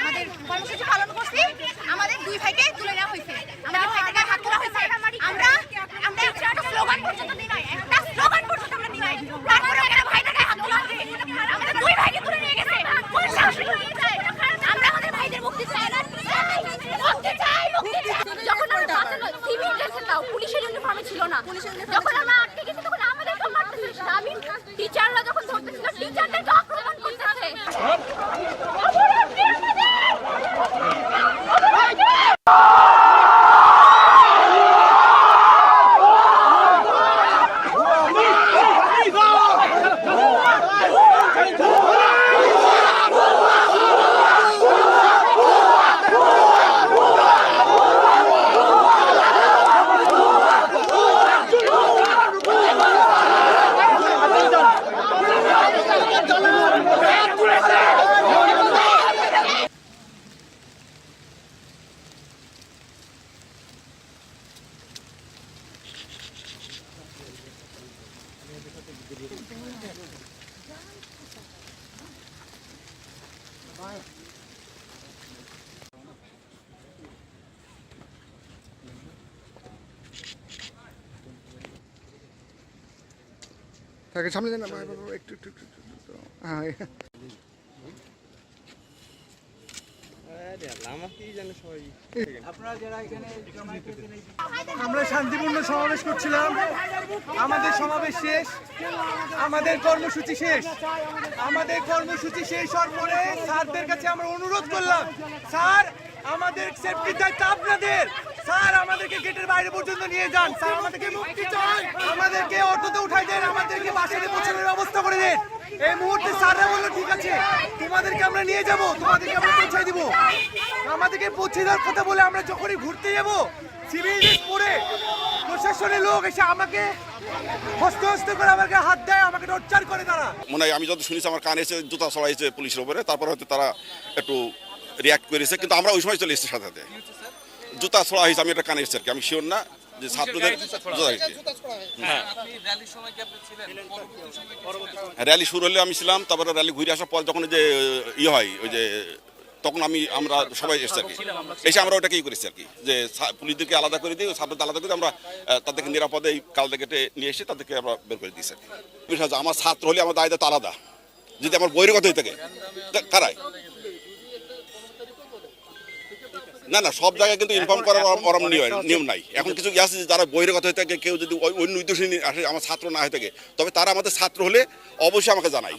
আমাদের কর্মসূচি পালন করছি, আমাদের দুই ভাইকে তুলে নেওয়া হয়েছে, আমাদের ভাই থেকে হাত তোলা হয়েছে। আমরা একটা স্লোগান পর্যন্ত দিই নাই, একটা স্লোগান পর্যন্ত আমরা দিই নাই। তারপরে এখানে ভাই থেকে হাত তোলা হয়েছে, আমাদের দুই ভাইকে তুলে নিয়ে গেছে। পুলিশ শাসন নিয়ে যায়। আমরা আমাদের ভাইদের মুক্তি চাই না, মুক্তি চাই, মুক্তি চাই। যখন আমরা বাঁচানো সিভিল ড্রেসে নাও, পুলিশের ইউনিফর্মে ছিল না, যখন আমরা আটকে গেছি তখন আমাদেরকে মারতেছে। আমি টিচাররা যখন ধরতেছিল, টিচারদেরকে আক্রমণ করতেছে। তাকে সামনে দেন না, একটু একটু একটু হ্যাঁ। আমরা শান্তিপূর্ণ সমাবেশ করছিলাম, আমাদের সমাবেশ শেষ, আমাদের কর্মসূচি শেষ। আমাদের কর্মসূচি শেষ হওয়ার পরে স্যারদের কাছে আমরা অনুরোধ করলাম, স্যার আমাদের সেফটির দায়িত্ব আপনাদের, স্যার আমাদেরকে গেটের বাইরে পর্যন্ত নিয়ে যান, স্যার আমাদেরকে মুক্তি চাই, আমাদেরকে অটোতে উঠাই দেন, আমাদেরকে বাসায় পৌঁছানোর ব্যবস্থা করে দেন। এই মুহূর্তে স্যাররা বললো ঠিক আছে তোমাদেরকে আমরা নিয়ে যাব, তোমাদেরকে আমরা পৌঁছাই দিব। আমাদেরকে পৌঁছে দেওয়ার কথা বলে আমরা যখনই ঘুরতে যাব, সিভিল ড্রেস পরে প্রশাসনের লোক এসে আমাকে হস্তে হস্তে করে আমাকে হাত দেয়, আমাকে টর্চার করে। তারা মনে হয় আমি যত শুনেছি আমার কানে এসে জুতা ছড়াইছে পুলিশের উপরে, তারপর হয়তো তারা একটু রিয়াক্ট করেছে, কিন্তু আমরা ওই সময় চলে এসেছি সাথে সাথে। জুতা ছড়া হয়েছে, আমি এটা কানে এসেছি আর কি, আমি শিওর না যে ছাত্রদের জুতা হয়েছে। হ্যাঁ, র্যালি শুরু হলে আমি ছিলাম, তারপরে র্যালি ঘুরে আসার পর যখন যে ইয়ে হয় ওই যে তখন আমরা সবাই এসেছি আর কি, এসে আমরা ওটাকেই করেছি আর কি, যে পুলিশদেরকে আলাদা করে দিই, ছাত্রদের আলাদা করে আমরা তাদেরকে নিরাপদে এই কালদা গেটে নিয়ে এসে তাদেরকে আমরা বের করে দিয়েছি আর কি। আমার ছাত্র হলে আমার দায়িত্ব আলাদা, যদি আমার বহির্গত হয়ে থাকে কারায় না না, সব জায়গায় কিন্তু ইনফর্ম করার নিয়ম নাই। এখন কিছু আছে যারা বহির্গত হয়ে থাকে, কেউ যদি অন্য উদ্দেশ্যে আসে আমার ছাত্র না হয়ে থাকে, তবে তারা আমাদের ছাত্র হলে অবশ্যই আমাকে জানাই।